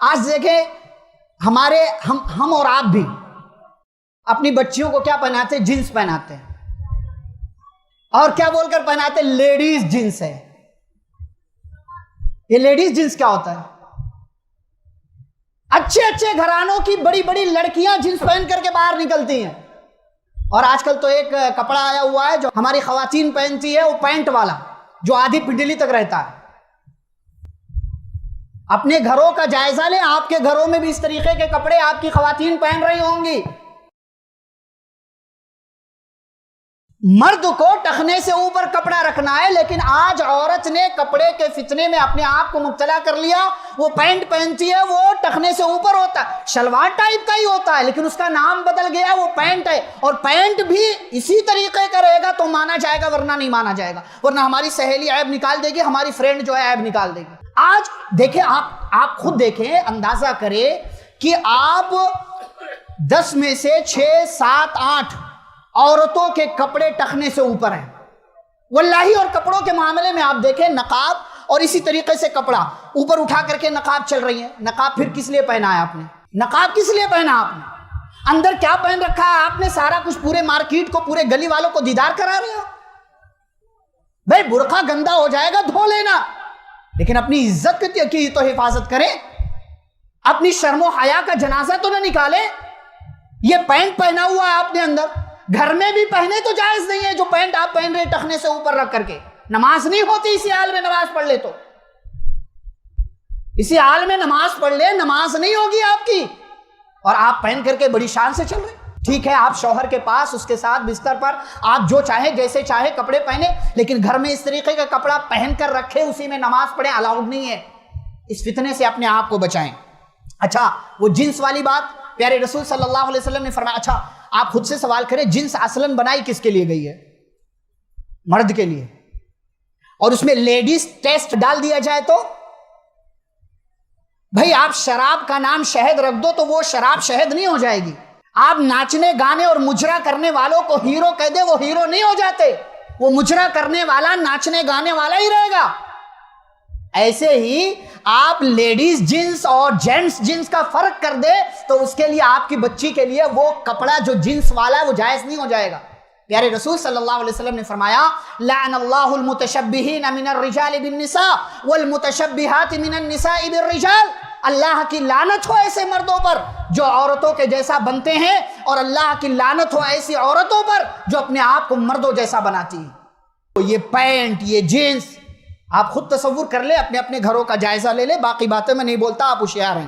آج دیکھیں ہم اور آپ بھی اپنی بچیوں کو کیا پہناتے ہیں؟ جینس پہناتے ہیں، اور کیا بول کر پہناتے ہیں؟ لیڈیز جینس ہے۔ یہ لیڈیز جینس کیا ہوتا ہے؟ اچھے اچھے گھرانوں کی بڑی بڑی لڑکیاں جینس پہن کر کے باہر نکلتی ہیں، اور آج کل تو ایک کپڑا آیا ہوا ہے جو ہماری خواتین پہنتی ہے، وہ پینٹ والا جو آدھی پنڈلی تک رہتا ہے۔ اپنے گھروں کا جائزہ لیں، آپ کے گھروں میں بھی اس طریقے کے کپڑے آپ کی خواتین پہن رہی ہوں گی۔ مرد کو ٹخنے سے اوپر کپڑا رکھنا ہے، لیکن آج عورت نے کپڑے کے فتنے میں اپنے آپ کو مبتلا کر لیا۔ وہ پینٹ پہنتی ہے، وہ ٹخنے سے اوپر ہوتا ہے، شلوار ٹائپ کا ہی ہوتا ہے، لیکن اس کا نام بدل گیا، وہ پینٹ ہے، اور پینٹ بھی اسی طریقے کا رہے گا تو مانا جائے گا، ورنہ نہیں مانا جائے گا، ورنہ ہماری سہیلی عیب نکال دے گی، ہماری فرینڈ جو ہے عیب نکال دے گی۔ آج دیکھیں، آپ خود دیکھیں، اندازہ کریں کہ آپ 10 میں سے 6 7 8 عورتوں کے کپڑے ٹخنے سے اوپر ہیں واللہ۔ اور کپڑوں کے معاملے میں آپ دیکھیں، نقاب اور اسی طریقے سے کپڑا اوپر اٹھا کر کے نقاب چل رہی ہے۔ نقاب پھر کس لیے پہنا ہے آپ نے؟ نقاب کس لیے پہنا آپ نے؟ اندر کیا پہن رکھا ہے آپ نے؟ سارا کچھ پورے مارکیٹ کو، پورے گلی والوں کو دیدار کرا رہے ہو۔ بھائی برقع گندا ہو جائے گا، دھو لینا، لیکن اپنی عزت کی تو حفاظت کریں، اپنی شرم و حیا کا جنازہ تو نہ نکالیں۔ یہ پینٹ پہنا ہوا ہے آپ نے اندر، گھر میں بھی پہنے تو جائز نہیں ہے جو پینٹ آپ پہن رہے ٹخنے سے اوپر رکھ کر کے۔ نماز نہیں ہوتی اسی حال میں، نماز پڑھ لے تو اسی حال میں نماز پڑھ لے، نماز نہیں ہوگی آپ کی، اور آپ پہن کر کے بڑی شان سے چل رہے۔ ٹھیک ہے، آپ شوہر کے پاس، اس کے ساتھ بستر پر آپ جو چاہے جیسے چاہے کپڑے پہنے، لیکن گھر میں اس طریقے کا کپڑا پہن کر رکھے، اسی میں نماز پڑھیں، الاؤڈ نہیں ہے۔ اس فتنے سے اپنے آپ کو بچائیں۔ اچھا، وہ جنس والی بات پیارے رسول صلی اللہ علیہ وسلم نے فرمایا۔ اچھا، آپ خود سے سوال کریں، جنس اصلاً بنائی کس کے لیے گئی ہے؟ مرد کے لیے، اور اس میں لیڈیز ٹیسٹ ڈال دیا جائے تو؟ بھائی آپ شراب کا نام شہد رکھ دو تو وہ شراب شہد نہیں ہو جائے گی۔ آپ ناچنے گانے اور مجرا کرنے والوں کو ہیرو کہہ دے، وہ ہیرو نہیں ہو جاتے، وہ مجرا کرنے والا، ناچنے گانے والا ہی رہے گا۔ ایسے ہی آپ لیڈیز جنس اور جینٹس جنس کا فرق کر دے تو اس کے لیے، آپ کی بچی کے لیے وہ کپڑا جو جنس والا ہے وہ جائز نہیں ہو جائے گا۔ پیارے رسول صلی اللہ علیہ وسلم نے فرمایا، لعن اللہ المتشبہین من الرجال بالنساء والمتشبہات من النساء بالرجال۔ اللہ کی لعنت ہو ایسے مردوں پر جو عورتوں کے جیسا بنتے ہیں، اور اللہ کی لعنت ہو ایسی عورتوں پر جو اپنے آپ کو مردوں جیسا بناتی ہیں۔ یہ پینٹ، یہ جینس، آپ خود تصور کر لیں، اپنے اپنے گھروں کا جائزہ لے لیں، باقی باتیں میں نہیں بولتا، آپ ہوشیار ہیں۔